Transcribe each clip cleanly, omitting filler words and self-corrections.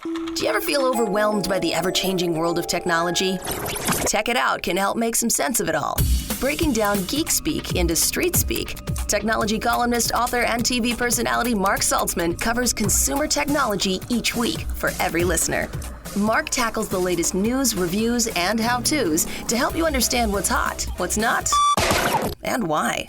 Do you ever feel overwhelmed by the ever-changing world of technology? Tech It Out can help make some sense of it all. Breaking down geek speak into street speak, technology columnist, author, and TV personality Mark Saltzman covers consumer technology each week for every listener. Mark tackles the latest news, reviews, and how-tos to help you understand what's hot, what's not, and why.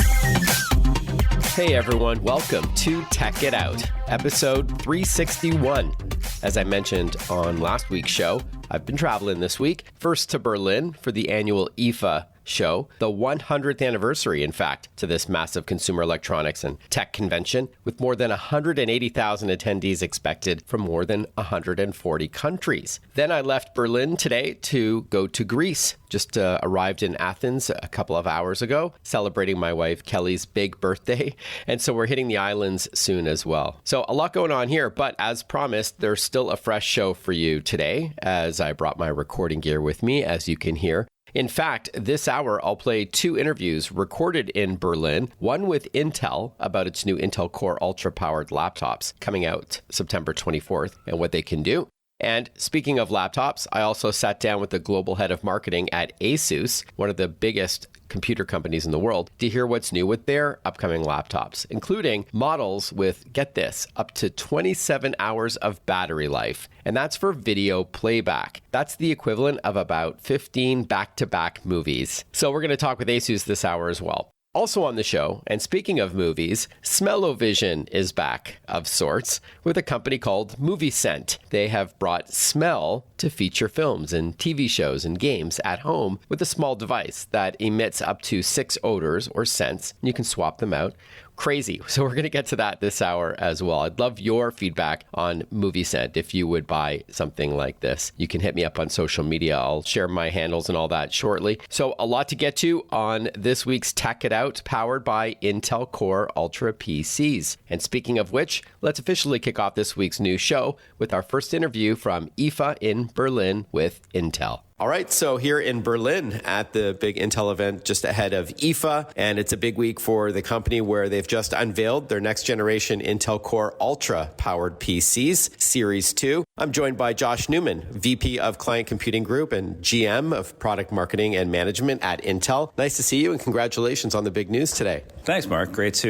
Hey everyone, welcome to Tech It Out, episode 361. As I mentioned on last week's show, I've been traveling this week, first to Berlin for the annual IFA show, the 100th anniversary, in fact, to this massive consumer electronics and tech convention, with more than 180,000 attendees expected from more than 140 countries. Then I left Berlin today to go to Greece. Just arrived in Athens a couple of hours ago, celebrating my wife Kelly's big birthday. And so we're hitting the islands soon as well. So a lot going on here, but as promised, there's still a fresh show for you today, as I brought my recording gear with me, as you can hear. In fact, this hour, I'll play two interviews recorded in Berlin, one with Intel about its new Intel Core Ultra-powered laptops coming out September 24th and what they can do. And speaking of laptops, I also sat down with the global head of marketing at ASUS, one of the biggest computer companies in the world, to hear what's new with their upcoming laptops, including models with, get this, up to 27 hours of battery life. And that's for video playback. That's the equivalent of about 15 back-to-back movies. So we're going to talk with ASUS this hour as well. Also on the show, and speaking of movies, Smell-O-Vision is back, of sorts, with a company called MovieScent. They have brought smell to feature films and TV shows and games at home with a small device that emits up to 6 odors or scents. You can swap them out. Crazy. So we're going to get to that this hour as well. I'd love your feedback on MovieScent if you would buy something like this. You can hit me up on social media. I'll share my handles and all that shortly. So a lot to get to on this week's Tech It Out, powered by Intel Core Ultra PCs. And speaking of which, let's officially kick off this week's new show with our first interview from IFA in Berlin with Intel. All right, so here in Berlin at the big Intel event just ahead of IFA, and it's a big week for the company where they've just unveiled their next generation Intel Core Ultra powered PCs, Series 2. I'm joined by Josh Newman, VP of Client Computing Group and GM of Product Marketing and Management at Intel. Nice to see you and congratulations on the big news today. Thanks, Mark. Great to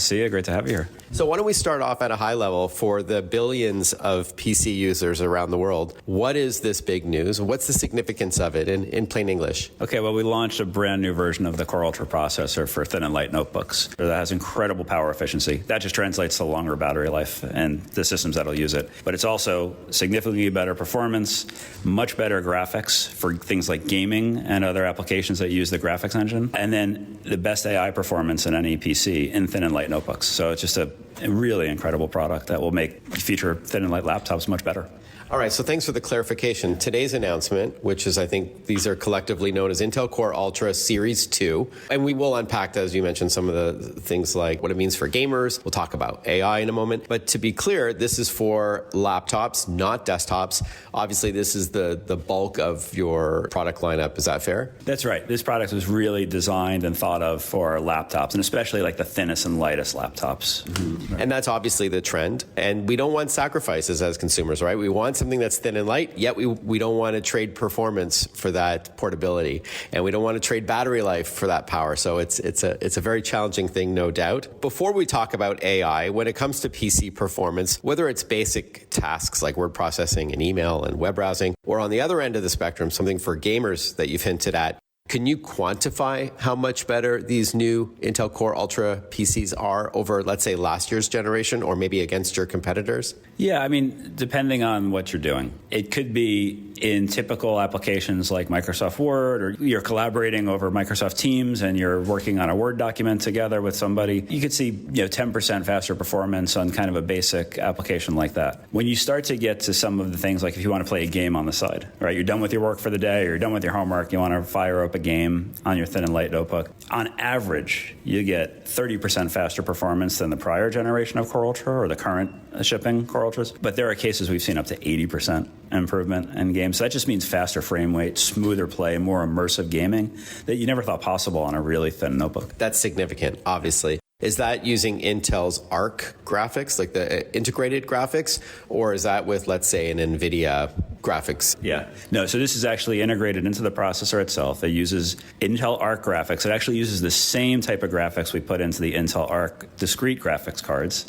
see you. Great to have you here. So why don't we start off at a high level for the billions of PC users around the world? What is this big news? What's the significance of it in plain English? Okay, well, we launched a brand new version of the Core Ultra processor for thin and light notebooks that has incredible power efficiency. That just translates to longer battery life and the systems that'll use it. But it's also significantly better performance, much better graphics for things like gaming and other applications that use the graphics engine, and then the best AI performance in any PC in thin and light notebooks. So it's just a really incredible product that will make future thin and light laptops much better. All right, so thanks for the clarification. Today's announcement, which is, I think, these are collectively known as Intel Core Ultra Series 2. And we will unpack, as you mentioned, some of the things like what it means for gamers. We'll talk about AI in a moment. But to be clear, this is for laptops, not desktops. Obviously, this is the bulk of your product lineup. Is that fair? That's right. This product was really designed and thought of for laptops, and especially like the thinnest and lightest laptops. Mm-hmm. Right. And that's obviously the trend. And we don't want sacrifices as consumers, right? We want something that's thin and light, yet we don't want to trade performance for that portability, and we don't want to trade battery life for that power. So it's a very challenging thing, no doubt. Before we talk about AI, when it comes to PC performance, whether it's basic tasks like word processing and email and web browsing, or on the other end of the spectrum, something for gamers that you've hinted at, can you quantify how much better these new Intel Core Ultra PCs are over, let's say, last year's generation, or maybe against your competitors? Yeah, I mean, depending on what you're doing. It could be in typical applications like Microsoft Word, or you're collaborating over Microsoft Teams and you're working on a Word document together with somebody. You could see 10% faster performance on kind of a basic application like that. When you start to get to some of the things, like if you want to play a game on the side, right? You're done with your work for the day, or you're done with your homework, you want to fire up a game on your thin and light notebook. On average, you get 30% faster performance than the prior generation of Core Ultra or the current shipping Core Ultras. But there are cases we've seen up to 80% improvement in games. So that just means faster frame rate, smoother play, more immersive gaming that you never thought possible on a really thin notebook. That's significant, obviously. Is that using Intel's Arc graphics, like the integrated graphics, or is that with, let's say, an NVIDIA graphics? Yeah. No, so this is actually integrated into the processor itself. It uses Intel Arc graphics. It actually uses the same type of graphics we put into the Intel Arc discrete graphics cards.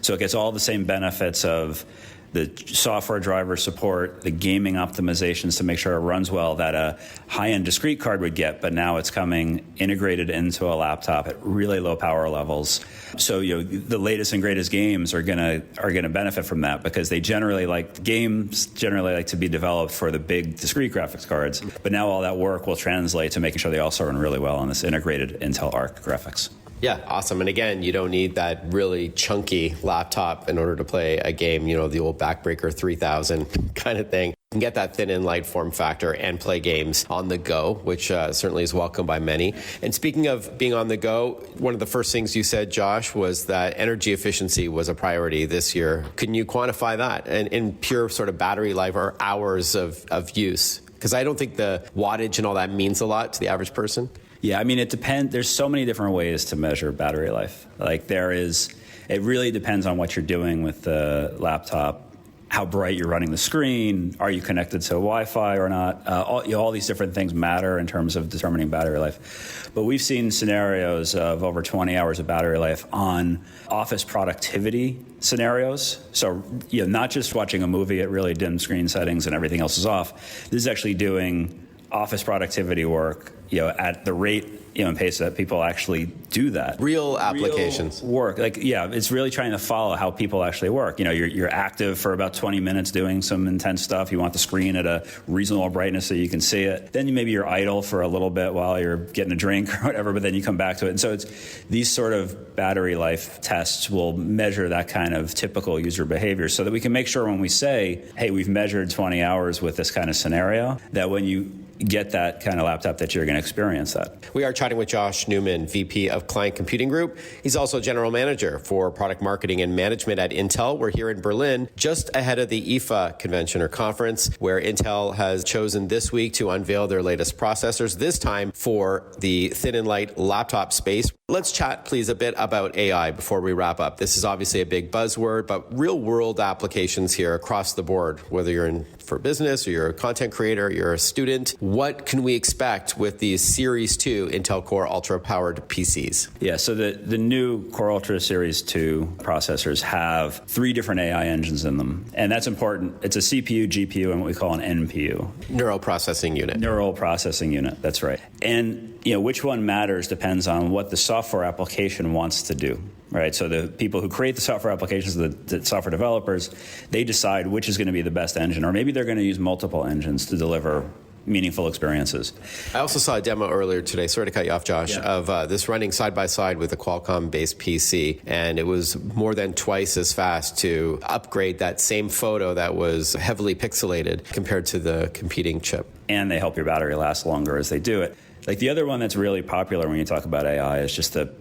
So it gets all the same benefits of the software driver support, the gaming optimizations to make sure it runs well that a high-end discrete card would get, but now it's coming integrated into a laptop at really low power levels. So the latest and greatest games are gonna benefit from that because games generally like to be developed for the big discrete graphics cards. But now all that work will translate to making sure they also run really well on this integrated Intel Arc graphics. Yeah, awesome. And again, you don't need that really chunky laptop in order to play a game, the old Backbreaker 3000 kind of thing. You can get that thin and light form factor and play games on the go, which certainly is welcomed by many. And speaking of being on the go, one of the first things you said, Josh, was that energy efficiency was a priority this year. Can you quantify that in pure sort of battery life or hours of use? Because I don't think the wattage and all that means a lot to the average person. Yeah, I mean, it depends. There's so many different ways to measure battery life. It really depends on what you're doing with the laptop, how bright you're running the screen, are you connected to Wi-Fi or not? All these different things matter in terms of determining battery life. But we've seen scenarios of over 20 hours of battery life on office productivity scenarios. So, not just watching a movie at really dim screen settings and everything else is off. This is actually doing office productivity work, at the rate, and pace that people actually do that. Real applications. Real work. It's really trying to follow how people actually work. You're active for about 20 minutes doing some intense stuff. You want the screen at a reasonable brightness so you can see it. Then maybe you're idle for a little bit while you're getting a drink or whatever, but then you come back to it. And so it's these sort of battery life tests will measure that kind of typical user behavior so that we can make sure when we say, hey, we've measured 20 hours with this kind of scenario, that when you get that kind of laptop that you're going to experience that. We are chatting with Josh Newman, VP of Client Computing Group. He's also General Manager for Product Marketing and Management at Intel. We're here in Berlin, just ahead of the IFA convention or conference, where Intel has chosen this week to unveil their latest processors, this time for the thin and light laptop space. Let's chat, please, a bit about AI before we wrap up. This is obviously a big buzzword, but real-world applications here across the board, whether you're in for business or you're a content creator, you're a student. What can we expect with these Series 2 Intel Core Ultra-powered PCs? Yeah, so the new Core Ultra Series 2 processors have 3 different AI engines in them, and that's important. It's a CPU, GPU, and what we call an NPU. Neural Processing Unit. Neural Processing Unit, that's right. And which one matters depends on what the software application wants to do. Right, so the people who create the software applications, the software developers, they decide which is going to be the best engine, or maybe they're going to use multiple engines to deliver meaningful experiences. I also saw a demo earlier today, sorry to cut you off, Josh, of this running side by side with a Qualcomm-based PC, and it was more than twice as fast to upgrade that same photo that was heavily pixelated compared to the competing chip. And they help your battery last longer as they do it. The other one that's really popular when you talk about AI is just the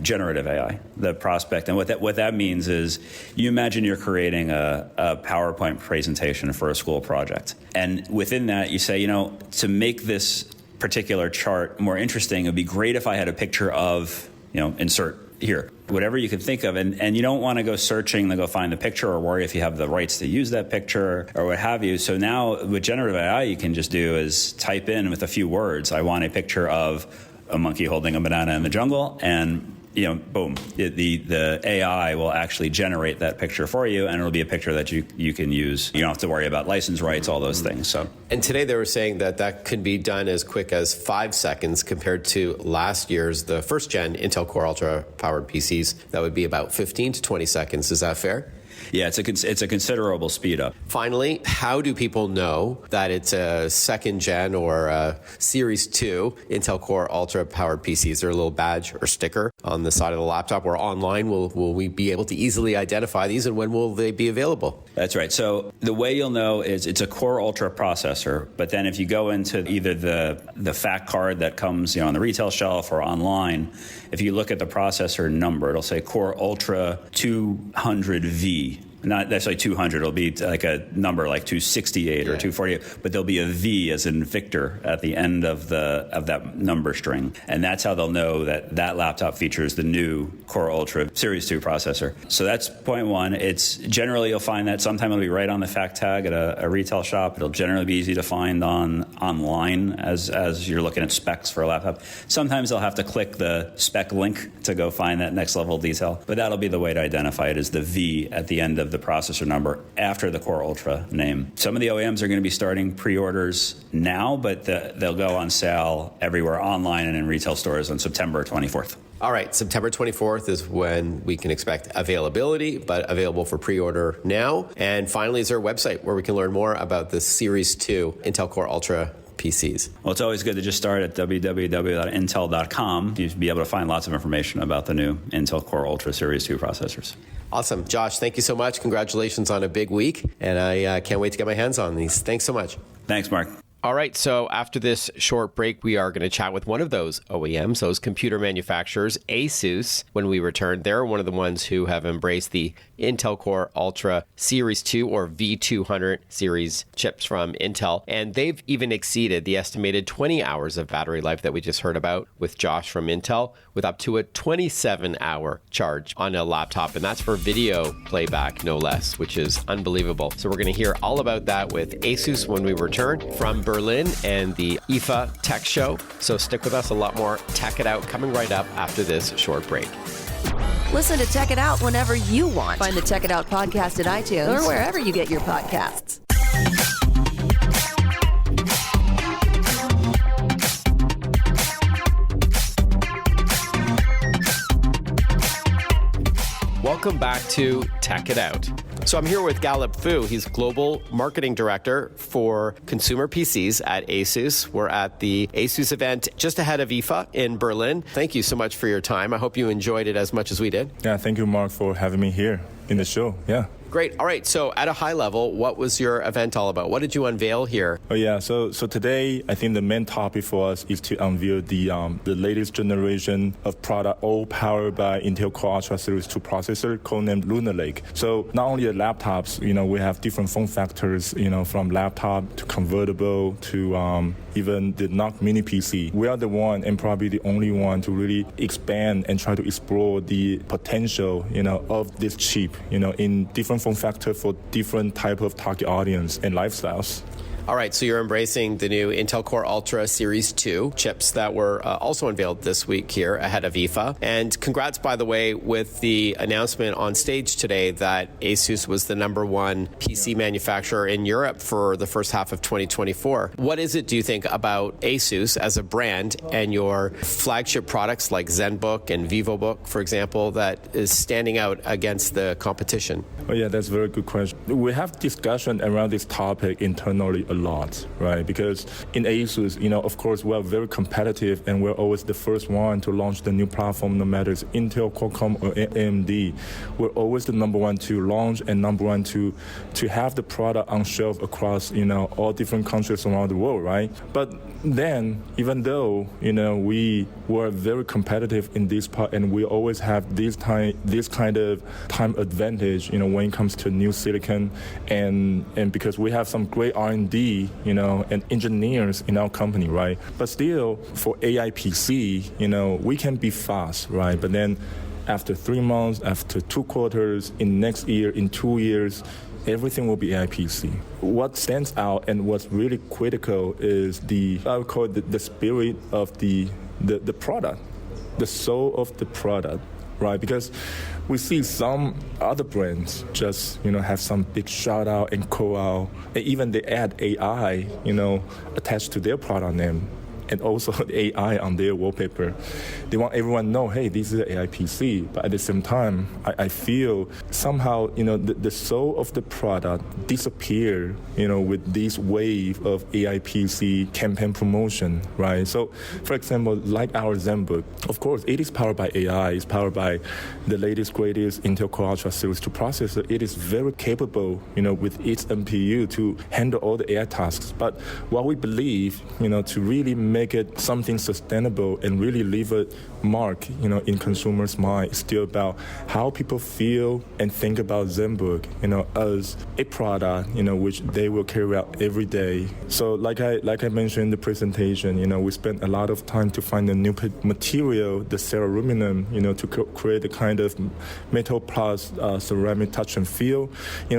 generative AI, the prospect. And what that means is you imagine you're creating a PowerPoint presentation for a school project. And within that, you say, to make this particular chart more interesting, it would be great if I had a picture of, insert here, whatever you can think of. And you don't want to go searching to go find the picture or worry if you have the rights to use that picture or what have you. So now with generative AI, you can just do is type in with a few words, I want a picture of a monkey holding a banana in the jungle, and boom, the AI will actually generate that picture for you, and it'll be a picture that you can use. You don't have to worry about license rights, all those things. So, and today they were saying that could be done as quick as 5 seconds compared to last year's, the first gen Intel Core Ultra powered PCs. That would be about 15 to 20 seconds. Is that fair? Yeah, it's a considerable speed up. Finally, how do people know that it's a second gen or a Series 2 Intel Core Ultra powered PC? Is there a little badge or sticker on the side of the laptop or online? Will we be able to easily identify these, and when will they be available? That's right. So the way you'll know is it's a Core Ultra processor, but then if you go into either the fact card that comes on the retail shelf or online, if you look at the processor number, it'll say Core Ultra 200V. not necessarily 200. It'll be like a number like 268 or 248, but there'll be a V as in Victor at the end of that number string. And that's how they'll know that that laptop features the new Core Ultra Series 2 processor. So that's point one. It's generally, you'll find that sometime it'll be right on the fact tag at a retail shop. It'll generally be easy to find online as you're looking at specs for a laptop. Sometimes they'll have to click the spec link to go find that next level of detail, but that'll be the way to identify it, is the V at the end of the processor number after the Core Ultra name. Some of the OEMs are going to be starting pre-orders now, but they'll go on sale everywhere online and in retail stores on September 24th. All right, September 24th is when we can expect availability, but available for pre-order now. And finally, is there a website where we can learn more about the Series 2 Intel Core Ultra PCs? Well, it's always good to just start at www.intel.com. You'll be able to find lots of information about the new Intel Core Ultra Series 2 processors. Awesome. Josh, thank you so much. Congratulations on a big week. And I can't wait to get my hands on these. Thanks so much. Thanks, Mark. All right, so after this short break, we are going to chat with one of those OEMs, those computer manufacturers, ASUS. When we return, they're one of the ones who have embraced the Intel Core Ultra Series 2 or V200 series chips from Intel. And they've even exceeded the estimated 20 hours of battery life that we just heard about with Josh from Intel, with up to a 27-hour charge on a laptop. And that's for video playback, no less, which is unbelievable. So we're going to hear all about that with ASUS when we return from Berlin and the IFA Tech Show. So stick with us, a lot more Tech It Out coming right up after this short break. Listen to Tech It Out whenever you want. Find the Tech It Out podcast at iTunes or wherever you get your podcasts. Welcome back to Tech It Out. So I'm here with Galip Fu. He's Global Marketing Director for Consumer PCs at ASUS. We're at the ASUS event just ahead of IFA in Berlin. Thank you so much for your time. I hope you enjoyed it as much as we did. Yeah, thank you, Mark, for having me here in the show. Yeah. Great. All right. So at a high level, what was your event all about? What did you unveil here? Oh, yeah. So today, I think the main topic for us is to unveil the latest generation of product, all powered by Intel Core Ultra Series 2 processor, codenamed Lunar Lake. So not only the laptops, we have different form factors, from laptop to convertible to even the NUC mini PC. We are the one and probably the only one to really expand and try to explore the potential, of this chip, in different form factor for different type of target audience and lifestyles. All right, so you're embracing the new Intel Core Ultra Series 2 chips that were also unveiled this week here ahead of IFA. And congrats, by the way, with the announcement on stage today that ASUS was the #1 PC manufacturer in Europe for the first half of 2024. What is it, do you think, about ASUS as a brand and your flagship products like Zenbook and Vivobook, for example, that is standing out against the competition? Oh, yeah, that's a very good question. We have discussion around this topic internally a lot, right? Because in ASUS, of course, we're very competitive and we're always the first one to launch the new platform, no matter it's Intel, Qualcomm, or AMD. We're always the #1 to launch and #1 to have the product on shelf across, all different countries around the world, right? But then, even though, we were very competitive in this part and we always have this kind of time advantage, when it comes to new silicon and because we have some great R&D, and engineers in our company, right? But still, for AI PC, we can be fast, right? But then after 3 months, after 2 quarters, in next year, in 2 years, everything will be AI PC. What stands out and what's really critical is I would call it the spirit of the product, the soul of the product, right? Because we see some other brands just, have some big shout out and call out, and even they add AI, attached to their product name. And also the AI on their wallpaper. They want everyone to know, hey, this is an AI PC. But at the same time, I feel somehow, the soul of the product disappear, with this wave of AI PC campaign promotion, right? So, for example, like our Zenbook, of course, it is powered by AI. It's powered by the latest, greatest Intel Core Ultra Series 2 processor. It is very capable, with its NPU to handle all the AI tasks. But what we believe, to really make it something sustainable and really leave a mark, in consumers' mind. It's still about how people feel and think about Zenbook, as a product, which they will carry out every day. So like I mentioned in the presentation, we spent a lot of time to find a new material, the aluminum, to create a kind of metal plus ceramic touch and feel,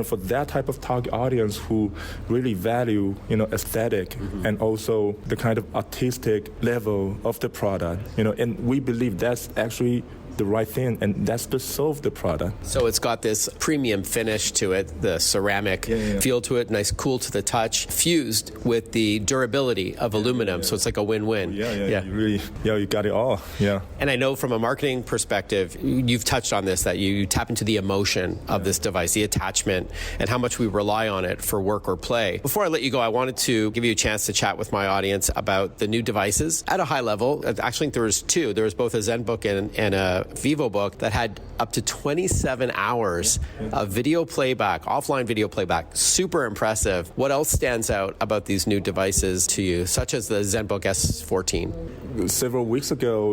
for that type of target audience who really value, aesthetic and also the kind of artistic level of the product, and we believe that's actually the right thing, and that's to solve the product. So it's got this premium finish to it, the ceramic feel to it, nice cool to the touch, fused with the durability of aluminum. So it's like a win-win. You got it all. Yeah. And I know from a marketing perspective, you've touched on this, that you tap into the emotion of this device, the attachment, and how much we rely on it for work or play. Before I let you go, I wanted to give you a chance to chat with my audience about the new devices at a high level. Actually, I think there was two. There was both a Zenbook and a Vivobook that had up to 27 hours of video playback, offline video playback. Super impressive. What else stands out about these new devices to you, such as the Zenbook S14? Several weeks ago,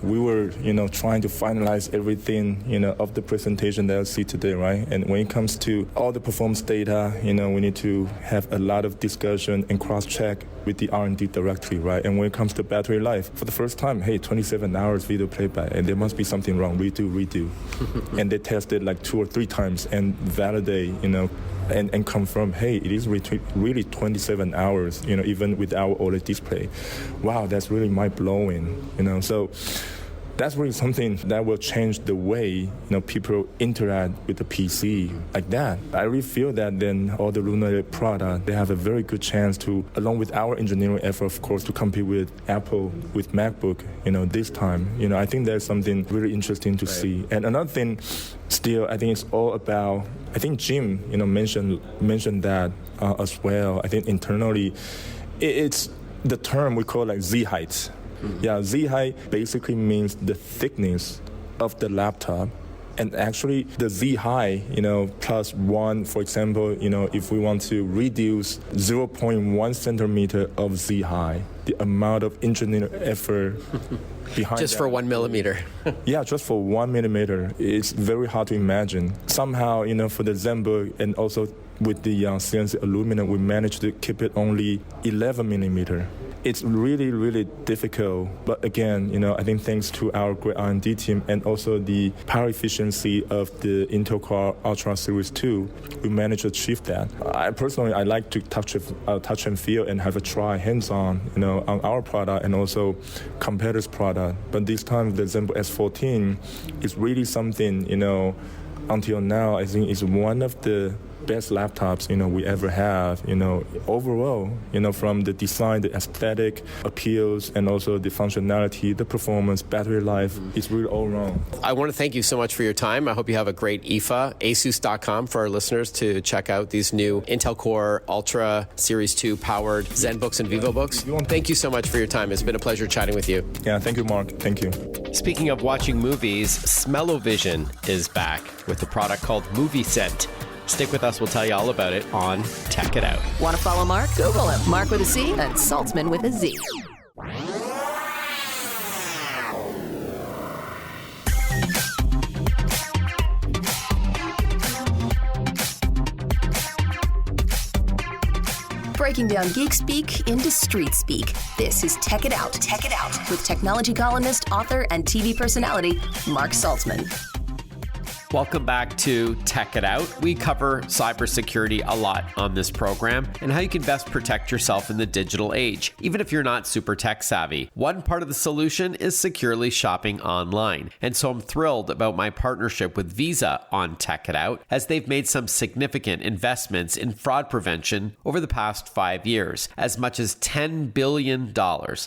we were, trying to finalize everything, of the presentation that I see today, right? And when it comes to all the performance data, we need to have a lot of discussion and cross-check with the R&D directory, right? And when it comes to battery life, for the first time, 27 hours video playback, and there must be something wrong, redo. And they tested like 2 or 3 times and validate, and confirm, it is really 27 hours, even with our OLED display. Wow, that's really mind-blowing, So that's really something that will change the way, people interact with the PC like that. I really feel that then all the Lunar product, they have a very good chance to, along with our engineering effort, of course, to compete with Apple, with MacBook, this time. I think there's something really interesting to see. And another thing, still, I think it's all about, I think Jim, mentioned that as well. I think internally, it's the term we call like Z-height. Yeah, Z-height basically means the thickness of the laptop. And actually, the Z-height, plus 1, for example, if we want to reduce 0.1 centimeter of Z-height, the amount of engineering effort behind just for 1 millimeter. Yeah, just for 1 millimeter. It's very hard to imagine. Somehow, for the Zenbook and also with the CNC aluminum, we managed to keep it only 11 millimeter. It's really, really difficult. But again, I think thanks to our great R&D team and also the power efficiency of the Intel Core Ultra Series 2, we managed to achieve that. I like to touch and feel and have a try hands-on, on our product and also competitors' product. But this time, the Zenbook S14 is really something, until now, I think is one of the best laptops, we ever have, overall, from the design, the aesthetic appeals, and also the functionality, the performance, battery life, it's really all around. I want to thank you so much for your time. I hope you have a great IFA, asus.com for our listeners to check out these new Intel Core Ultra Series 2 powered Zenbooks and Vivobooks. Thank you so much for your time. It's been a pleasure chatting with you. Yeah, thank you, Mark. Thank you. Speaking of watching movies, Smell-O-Vision is back with a product called MovieScent. Stick with us. We'll tell you all about it on Tech It Out. Want to follow Mark? Google him. Mark with a C and Saltzman with a Z. Breaking down geek speak into street speak. This is Tech It Out. Tech It Out with technology columnist, author, and TV personality Mark Saltzman. Welcome back to Tech It Out. We cover cybersecurity a lot on this program and how you can best protect yourself in the digital age, even if you're not super tech savvy. One part of the solution is securely shopping online. And so I'm thrilled about my partnership with Visa on Tech It Out, as they've made some significant investments in fraud prevention over the past 5 years, as much as $10 billion.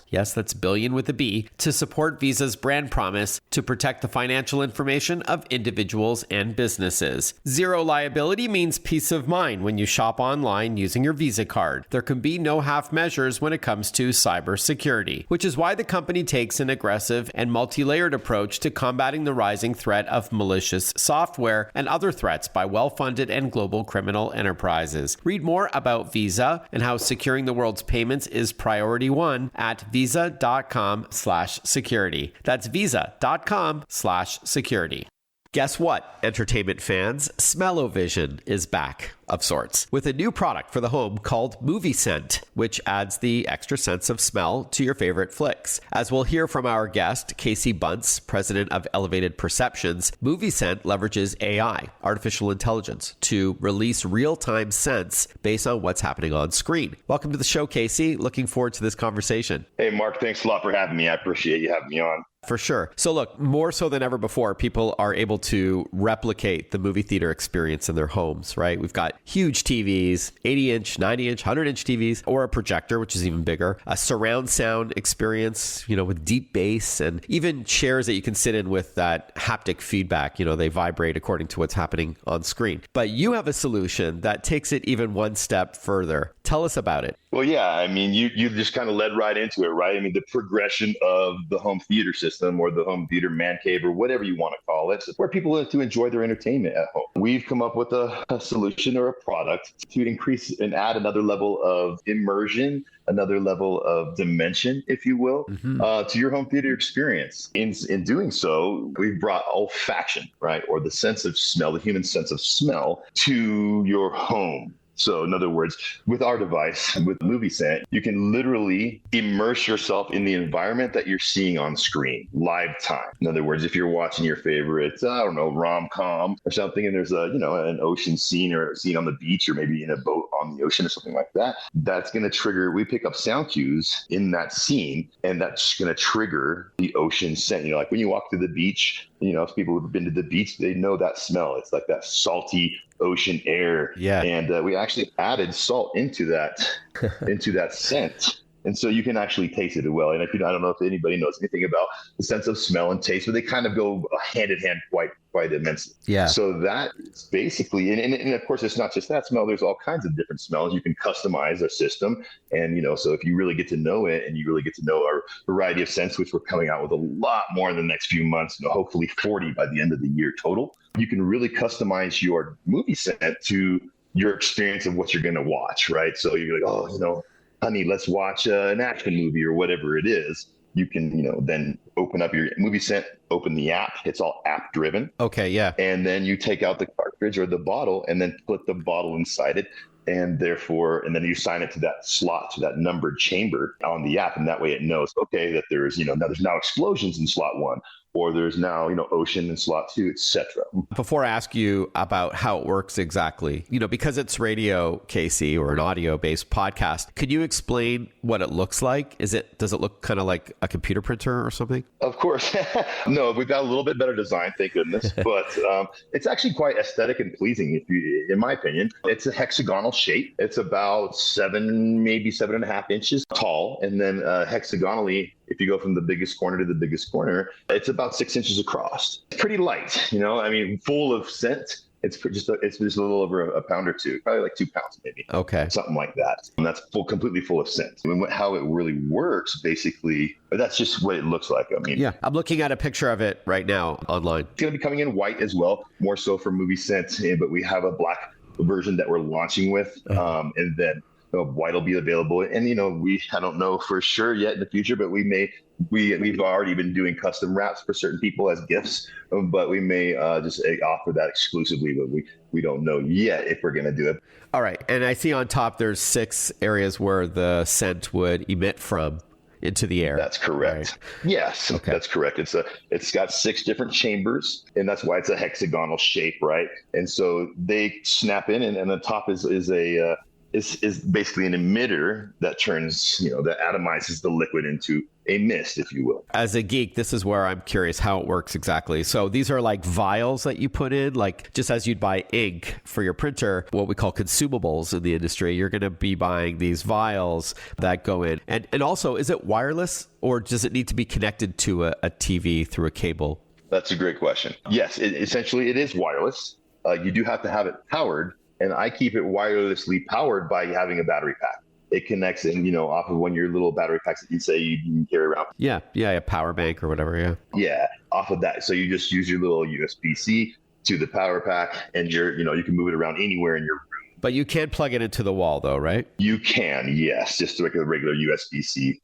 Yes, that's billion with a B, to support Visa's brand promise to protect the financial information of individuals individuals and businesses. Zero liability means peace of mind when you shop online using your Visa card. There can be no half measures when it comes to cybersecurity, which is why the company takes an aggressive and multi-layered approach to combating the rising threat of malicious software and other threats by well-funded and global criminal enterprises. Read more about Visa and how securing the world's payments is priority one at visa.com/security. That's visa.com/security. Guess what, entertainment fans? Smell-O-Vision is back, of sorts, with a new product for the home called MovieScent, which adds the extra sense of smell to your favorite flicks. As we'll hear from our guest, Casey Bunce, president of Elevated Perceptions, MovieScent leverages AI, artificial intelligence, to release real-time scents based on what's happening on screen. Welcome to the show, Casey. Looking forward to this conversation. Hey, Mark, thanks a lot for having me. I appreciate you having me on. For sure. So look, more so than ever before, people are able to replicate the movie theater experience in their homes, right? We've got huge TVs, 80-inch, 90-inch, 100-inch TVs, or a projector, which is even bigger, a surround sound experience, with deep bass, and even chairs that you can sit in with that haptic feedback. They vibrate according to what's happening on screen. But you have a solution that takes it even one step further. Tell us about it. Well, yeah, you just kind of led right into it, right? The progression of the home theater system or the home theater man cave or whatever you want to call it, where people like to enjoy their entertainment at home. We've come up with a solution or a product to increase and add another level of immersion, another level of dimension, if you will, to your home theater experience. In doing so, we've brought olfaction, right? Or the sense of smell, the human sense of smell to your home. So in other words, with our device, with MovieScent, you can literally immerse yourself in the environment that you're seeing on screen, live time. In other words, if you're watching your favorite, rom-com or something, and there's an ocean scene or a scene on the beach or maybe in a boat on the ocean or something like that, that's going to trigger, we pick up sound cues in that scene, and that's going to trigger the ocean scent. Like when you walk through the beach, if people have been to the beach, they know that smell. It's like that salty ocean air. Yeah. And we actually added salt into that scent. And so you can actually taste it as well. And I don't know if anybody knows anything about the sense of smell and taste, but they kind of go hand in hand quite immensely. Yeah. So that is basically, and of course, it's not just that smell. There's all kinds of different smells. You can customize a system. And, so if you really get to know it and you really get to know our variety of scents, which we're coming out with a lot more in the next few months, hopefully 40 by the end of the year total, you can really customize your MovieScent to your experience of what you're going to watch, right? So you're like, honey, let's watch an action movie or whatever it is. You can, then open up your MovieScent, open the app. It's all app driven. Okay, yeah. And then you take out the cartridge or the bottle and then put the bottle inside it. And then you sign it to that slot, to that numbered chamber on the app. And that way it knows, okay, that there's now explosions in slot 1. Or there's now, ocean in slot 2, etc. Before I ask you about how it works exactly, because it's radio, Casey, or an audio-based podcast, could you explain what it looks like? Does it look kind of like a computer printer or something? Of course. No, we've got a little bit better design, thank goodness. But it's actually quite aesthetic and pleasing, in my opinion. It's a hexagonal shape. It's about 7.5 inches tall. And then hexagonally, if you go from the biggest corner to the biggest corner, it's about 6 inches across. It's pretty light, full of scent. It's just a little over a pound or two, probably like 2 pounds maybe. Okay. Something like that. And that's completely full of scent. How it really works, basically, that's just what it looks like. Yeah, I'm looking at a picture of it right now online. It's going to be coming in white as well, more so for MovieScent, but we have a black version that we're launching with. And then white will be available. And, I don't know for sure yet in the future, but we've already been doing custom wraps for certain people as gifts, but we may just offer that exclusively, but we don't know yet if we're going to do it. All right. And I see on top, there's 6 areas where the scent would emit from into the air. That's correct. Right? Yes, okay. That's correct. It's got 6 different chambers, and that's why it's a hexagonal shape, right? And so they snap in, and the top is basically an emitter that turns, that atomizes the liquid into a mist, if you will. As a geek, this is where I'm curious how it works exactly. So these are like vials that you put in, like just as you'd buy ink for your printer, what we call consumables in the industry. You're going to be buying these vials that go in. And also, is it wireless or does it need to be connected to a TV through a cable? That's a great question. Yes, essentially it is wireless. You do have to have it powered, and I keep it wirelessly powered by having a battery pack. It connects in, off of one of your little battery packs that you say you can carry around. Yeah, a power bank or whatever, yeah. Yeah, off of that. So you just use your little USB-C to the power pack, and you can move it around anywhere in your room. But you can plug it into the wall, though, right? You can, yes, just like a regular USB-C,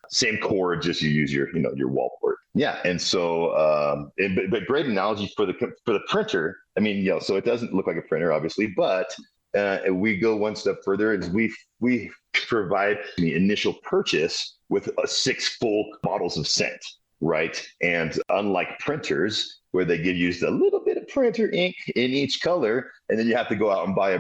same cord, just you use your wall port. Yeah, and so, but great analogy for the printer. I mean, so it doesn't look like a printer, obviously, but we go one step further, is we provide the initial purchase with 6 full bottles of scent, right? And unlike printers, where they give you a little bit of printer ink in each color, and then you have to go out and buy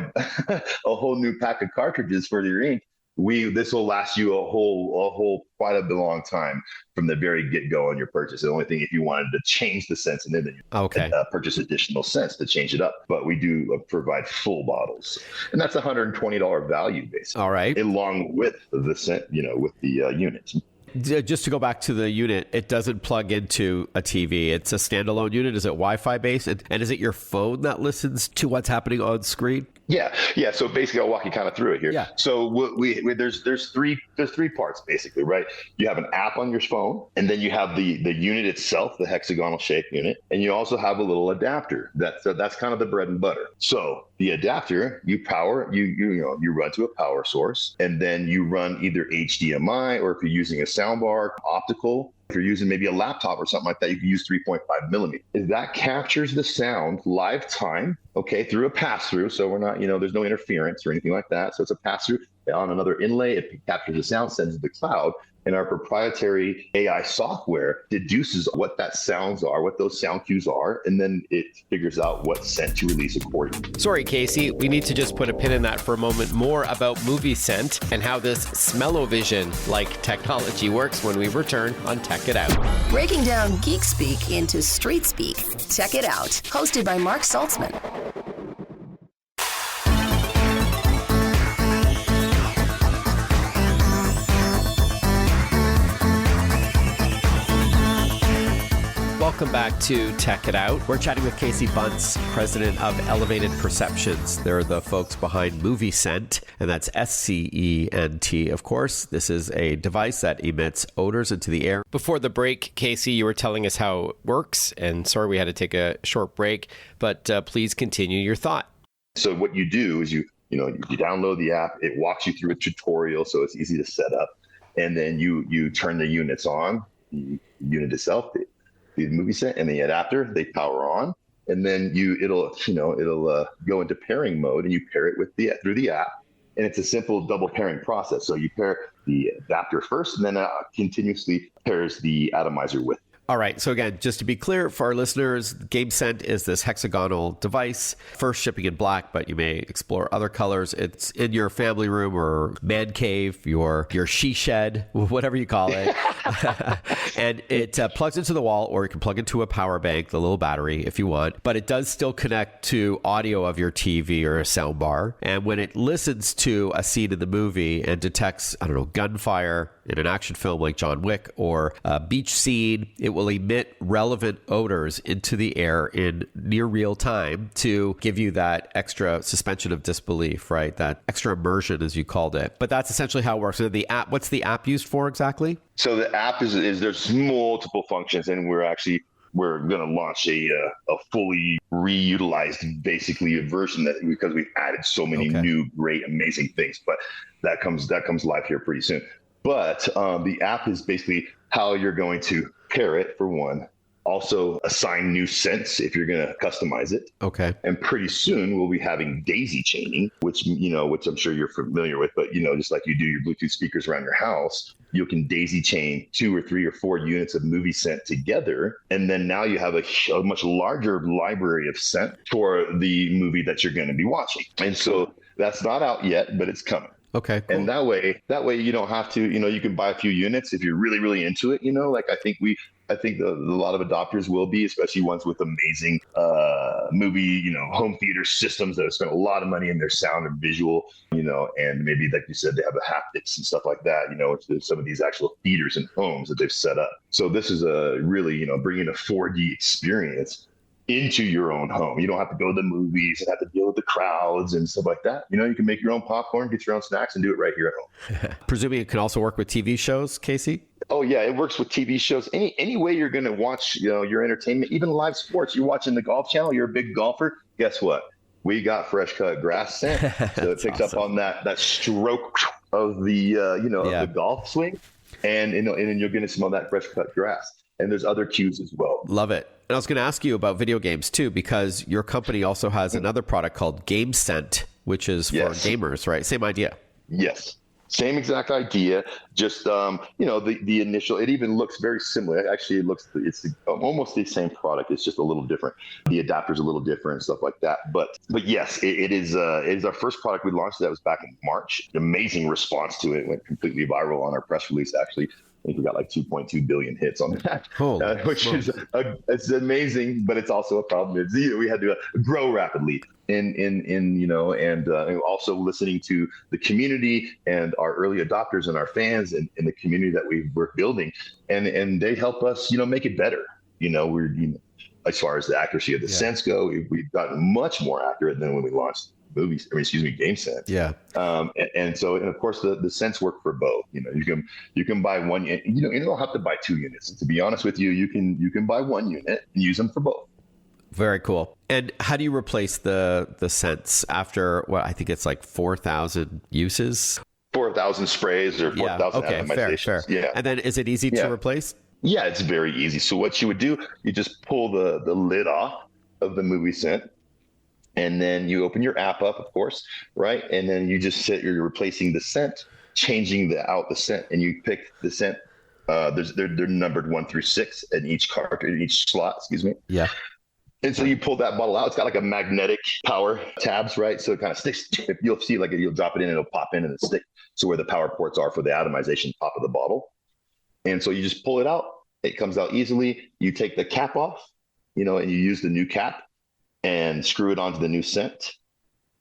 a whole new pack of cartridges for your ink. This will last you a whole quite a long time from the very get-go on your purchase. The only thing, if you wanted to change the scents, and then you purchase additional scents to change it up. But we do provide full bottles, and that's $120 value, basically. All right, along with the scent, with the units. Just to go back to the unit, it doesn't plug into a TV. It's a standalone unit. Is it Wi-Fi based? And is it your phone that listens to what's happening on screen? Yeah. So basically, I'll walk you kind of through it here. Yeah. So there's three parts basically, right? You have an app on your phone, and then you have the unit itself, the hexagonal shaped unit, and you also have a little adapter. That's kind of the bread and butter. So the adapter, you power, you run to a power source, and then you run either HDMI, or if you're using a soundbar, optical. If you're using maybe a laptop or something like that, you can use 3.5 millimeters. That captures the sound live time, through a pass-through. So we're not, there's no interference or anything like that. So it's a pass-through on another inlay. It captures the sound, sends it to the cloud. And our proprietary AI software deduces what that sounds are, what those sound cues are, and then it figures out what scent to release accordingly. Sorry, Casey, we need to just put a pin in that for a moment. More about MovieScent and how this smell-o-vision-like technology works when we return on Tech It Out. Breaking down geek speak into street speak. Tech It Out, hosted by Mark Saltzman. Welcome back to Tech It Out. We're chatting with Casey Bunce, president of Elevated Perceptions. They're the folks behind MovieScent, and that's SCENT, of course. This is a device that emits odors into the air. Before the break, Casey, you were telling us how it works, and sorry we had to take a short break, but please continue your thought. So what you do is you download the app. It walks you through a tutorial, so it's easy to set up, and then you turn the units on, the unit itself, the MovieScent and the adapter, they power on, and then it'll go into pairing mode, and you pair it through the app, and it's a simple double pairing process. So you pair the adapter first, and then continuously pairs the atomizer with. All right. So again, just to be clear for our listeners, GameScent is this hexagonal device, first shipping in black, but you may explore other colors. It's in your family room or man cave, your she shed, whatever you call it. And it plugs into the wall, or you can plug into a power bank, the little battery if you want, but it does still connect to audio of your TV or a sound bar. And when it listens to a scene in the movie and detects, gunfire in an action film like John Wick or a beach scene, it will emit relevant odors into the air in near real time to give you that extra suspension of disbelief, right? That extra immersion, as you called it. But that's essentially how it works. So the app, what's the app used for exactly? So the app is there's multiple functions, and we're going to launch a fully reutilized, basically, a version because we've added so many new, great, amazing things. But that comes live here pretty soon. But the app is basically how you're going to pair it, for one. Also assign new scents if you're going to customize it. Okay. And pretty soon we'll be having daisy chaining, which I'm sure you're familiar with, but just like you do your Bluetooth speakers around your house, you can daisy chain 2 or 3 or 4 units of MovieScent together. And then now you have a much larger library of scent for the movie that you're going to be watching. And so that's not out yet, but it's coming. Okay, cool. And that way you don't have to, you can buy a few units if you're really, really into it. Like I think I think a lot of adopters will be, especially ones with amazing movie, home theater systems that have spent a lot of money in their sound and visual, and maybe, like you said, they have the haptics and stuff like that, some of these actual theaters and homes that they've set up. So this is really, bringing a 4D experience into your own home. You don't have to go to the movies and have to deal with the crowds and stuff like that. You can make your own popcorn, get your own snacks, and do it right here at home. Presuming it can also work with TV shows, Casey? Oh yeah, it works with TV shows. Any way you're going to watch, your entertainment, even live sports. You're watching the Golf Channel. You're a big golfer. Guess what? We got fresh cut grass scent, so it picks up on that stroke of the of the golf swing, and and you're going to smell that fresh cut grass. And there's other cues as well. Love it. And I was going to ask you about video games too, because your company also has another product called MovieScent, which is for gamers, right? Same idea. Yes. Same exact idea. Just, the initial, it even looks very similar. Actually, it's almost the same product. It's just a little different. The adapter's a little different and stuff like that. But yes, it is our first product we launched. That was back in March. Amazing response to it. It went completely viral on our press release, actually. I think we got like 2.2 billion hits on that, which is it's amazing, but it's also a problem. We had to grow rapidly and also listening to the community and our early adopters and our fans and the community that we're building, and they help us, make it better. As far as the accuracy of the scents go, we've gotten much more accurate than when we launched MovieScent. Yeah. And of course the scents work for both. You can buy one, you don't have to buy 2 units. To be honest with you, you can buy 1 unit and use them for both. Very cool. And how do you replace the scents after I think it's like 4,000 uses? 4,000 sprays or 4,000 atomizations. Fair. Yeah. And then is it easy to replace? Yeah, it's very easy. So what you would do, you just pull the lid off of the MovieScent. And then you open your app up, of course, right? And then you just you're replacing the scent, changing the scent, and you pick the scent. They're numbered 1 through 6 in each cartridge, in each slot, excuse me. Yeah. And so you pull that bottle out. It's got like a magnetic power tabs, right? So it kind of sticks. You'll see you'll drop it in, it'll pop in and it'll stick. So where the power ports are for the atomization top of the bottle. And so you just pull it out. It comes out easily. You take the cap off, and you use the new cap and screw it onto the new scent,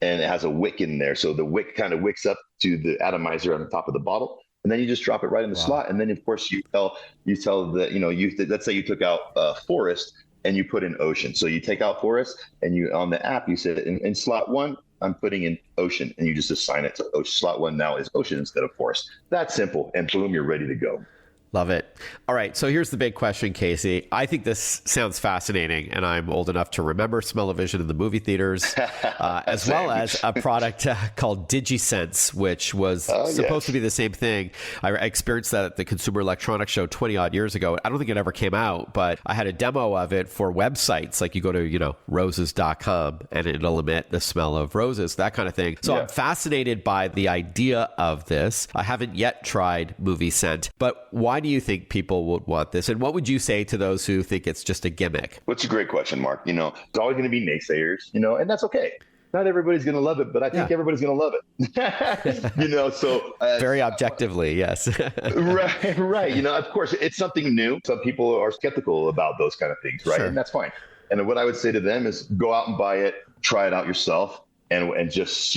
and it has a wick in there. So the wick kind of wicks up to the atomizer on the top of the bottle, and then you just drop it right in the slot. And then of course you tell that, let's say you took out forest and you put in ocean. So you take out forest and you, on the app, you said in slot 1, I'm putting in ocean, and you just assign it to ocean. Slot 1 now is ocean instead of forest. That's simple. And boom, you're ready to go. Love it. All right. So here's the big question, Casey. I think this sounds fascinating, and I'm old enough to remember Smell-O-Vision in the movie theaters, as well as a product called DigiSense, which was supposed to be the same thing. I experienced that at the Consumer Electronics Show 20 odd years ago. I don't think it ever came out, but I had a demo of it for websites. Like you go to, roses.com and it'll emit the smell of roses, that kind of thing. So I'm fascinated by the idea of this. I haven't yet tried MovieScent, but why do you think people would want this? And what would you say to those who think it's just a gimmick? Well, it's a great question, Mark. It's always going to be naysayers, and that's okay. Not everybody's going to love it, but I think everybody's going to love it. So very objectively, yes. Right. Of course, it's something new. Some people are skeptical about those kind of things, right? Sure. And that's fine. And what I would say to them is go out and buy it, try it out yourself, and just,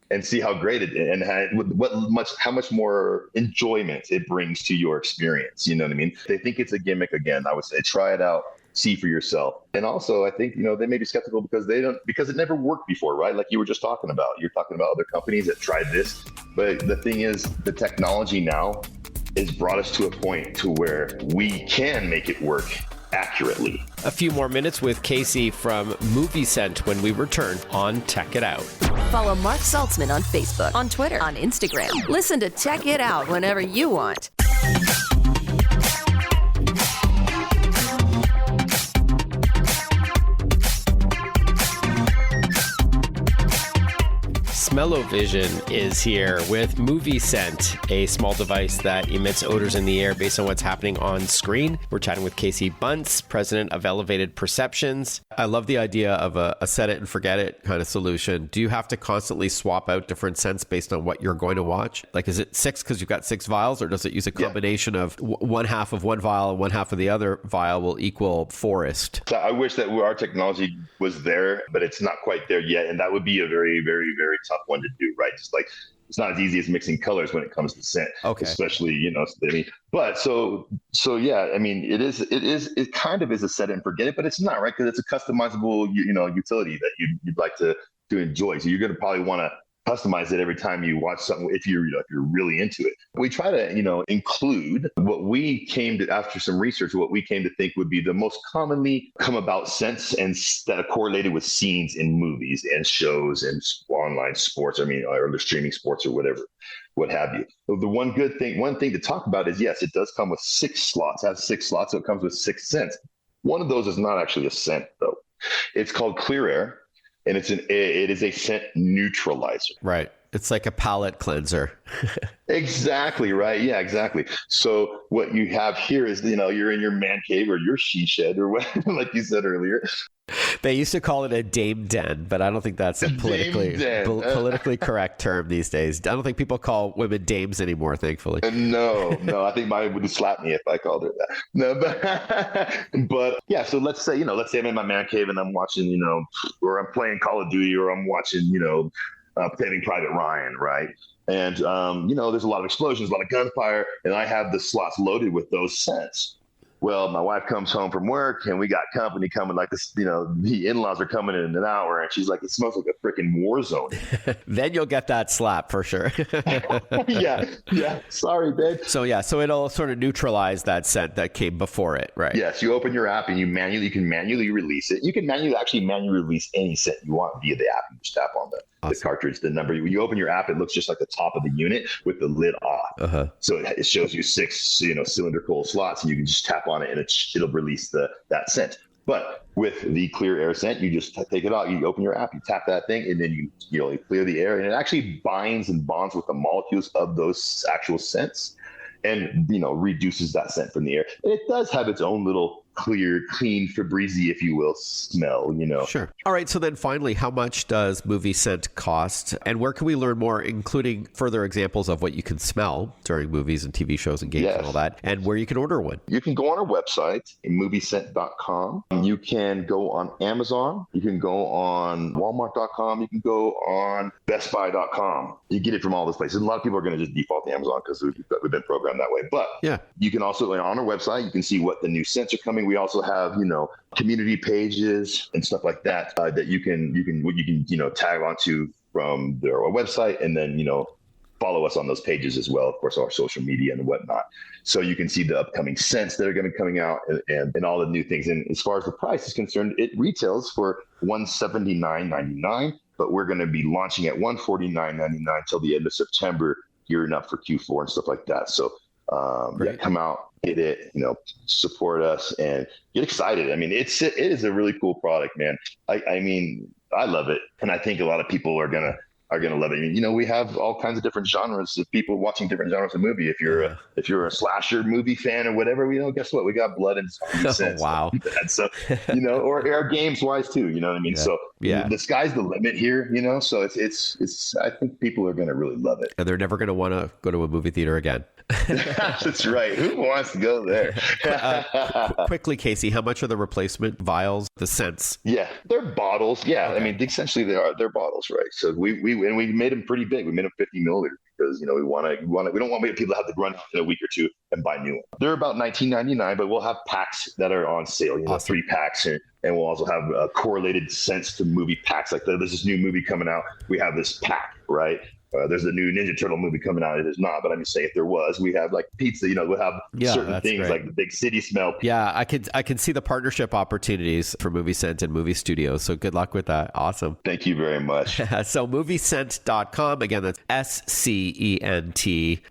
and see how great it is and how much more enjoyment it brings to your experience. You know what I mean? If they think it's a gimmick, again, I would say try it out, see for yourself. And also, I think, they may be skeptical because it never worked before, right? Like you were just talking about. You're talking about other companies that tried this. But the thing is, the technology now has brought us to a point to where we can make it work accurately. A few more minutes with Casey from MovieScent when we return on Tech It Out. Follow Mark Saltzman on Facebook, on Twitter, on Instagram. Listen to Tech It Out whenever you want. Smell-O-Vision is here with MovieScent, a small device that emits odors in the air based on what's happening on screen. We're chatting with Casey Bunce, president of Elevated Perceptions. I love the idea of a set it and forget it kind of solution. Do you have to constantly swap out different scents based on what you're going to watch? Like, is it 6 because you've got 6 vials, or does it use a combination of one half of one vial and one half of the other vial will equal forest? So I wish that our technology was there, but it's not quite there yet. And that would be a very, very, very tough one to do, right? Just like, it's not as easy as mixing colors when it comes to scent, especially, but so yeah, I mean, it kind of is a set and forget it, but it's not, right? Because it's a customizable, utility that you'd like to enjoy. So you're going to probably want to customize it every time you watch something if you're really into it. We try to include what we came to, after some research, what we came to think would be the most commonly come about scents and that are correlated with scenes in movies and shows and online sports, or the streaming sports or whatever, what have you. So the one thing to talk about is, yes, it does come with 6 slots, has 6 slots, so it comes with 6 scents. One of those is not actually a scent though. It's called Clear Air. And it is a scent neutralizer. Right. It's like a palate cleanser. Exactly, right. Yeah, exactly. So what you have here is, you're in your man cave or your she shed or whatever, like you said earlier. They used to call it a dame den, but I don't think that's a politically correct term these days. I don't think people call women dames anymore, thankfully. No, I think mine would slap me if I called her that. No, but yeah. So let's say I'm in my man cave and I'm watching, or I'm playing Call of Duty, or I'm watching, Saving Private Ryan, right? And there's a lot of explosions, a lot of gunfire, and I have the slots loaded with those scents. Well, my wife comes home from work and we got company coming, like this, the in-laws are coming in an hour, and she's like, it smells like a freaking war zone. Then you'll get that slap for sure. Yeah. Sorry, babe. So it'll sort of neutralize that scent that came before it, right? Yes. You open your app and you can manually release it. You can manually release any scent you want via the app. You just tap on the cartridge, the number. When you open your app, it looks just like the top of the unit with the lid off. So it shows you 6, cylindrical slots, and you can just tap on it and it'll release that scent. But with the Clear Air scent, you just take it out, you open your app, you tap that thing, and then you clear the air, and it actually binds and bonds with the molecules of those actual scents, and reduces that scent from the air. And it does have its own little clear, clean, Febreze, if you will, smell, Sure. All right. So then finally, how much does MovieScent cost, and where can we learn more, including further examples of what you can smell during movies and TV shows and games and all that, and where you can order one? You can go on our website, MovieScent.com. You can go on Amazon. You can go on Walmart.com. You can go on BestBuy.com. You get it from all those places. And a lot of people are going to just default to Amazon because we've been programmed that way. But you can also, on our website, you can see what the new scents are coming. We also have, community pages and stuff like that that you can tag onto from their website, and then follow us on those pages as well, of course, our social media and whatnot. So you can see the upcoming scents that are going to be coming out and all the new things. And as far as the price is concerned, it retails for $179.99, but we're going to be launching at $149.99 till the end of September, gearing up for Q4 and stuff like that. So come out, get it, support us and get excited. I mean, it is a really cool product, man. I love it. And I think a lot of people are going to love it. We have all kinds of different genres of people watching different genres of movie. If you're a slasher movie fan or whatever, guess what? We got blood and sense. Wow. So, or our games wise too, you know what I mean? Yeah. So the sky's the limit here, so it's, I think people are going to really love it. And they're never going to want to go to a movie theater again. That's right. Who wants to go there? Quickly, Casey, how much are the replacement vials, the scents? Yeah, they're bottles. Yeah, okay. I mean, essentially they're bottles, right? So we made them pretty big. We made them 50 milliliters because we don't want people to have to run out in a week or two and buy new ones. They're about $19.99, but we'll have packs that are on sale. Awesome. 3 packs, and we'll also have correlated scents to movie packs. Like there's this new movie coming out. We have this pack, right? There's a new Ninja Turtle movie coming out. It is not, but I'm just saying if there was, we have like pizza, we'll have certain things great. Like the big city smell. Yeah, I can see the partnership opportunities for MovieScent and movie studios. So good luck with that. Awesome. Thank you very much. So MovieScent.com. Again, that's SCENT.com.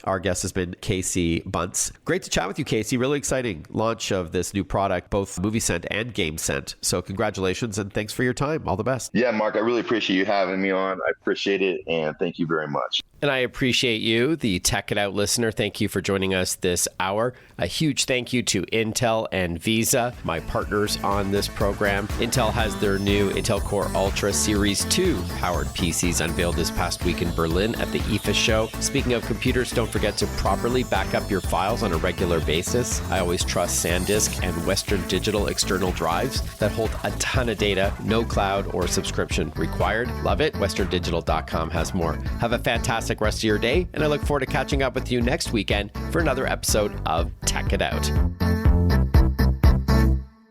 Our guest has been Casey Bunce. Great to chat with you, Casey. Really exciting launch of this new product, both MovieScent and GameScent. So congratulations and thanks for your time. All the best. Yeah, Mark, I really appreciate you having me on. I appreciate it. And thank you very much. And I appreciate you, the Tech It Out listener. Thank you for joining us this hour. A huge thank you to Intel and Visa, my partners on this program. Intel has their new Intel Core Ultra Series 2 powered PCs unveiled this past week in Berlin at the IFA show. Speaking of computers, don't forget to properly back up your files on a regular basis. I always trust SanDisk and Western Digital external drives that hold a ton of data, no cloud or subscription required. Love it. WesternDigital.com has more. Have a fantastic rest of your day, and I look forward to catching up with you next weekend for another episode of Tech It Out.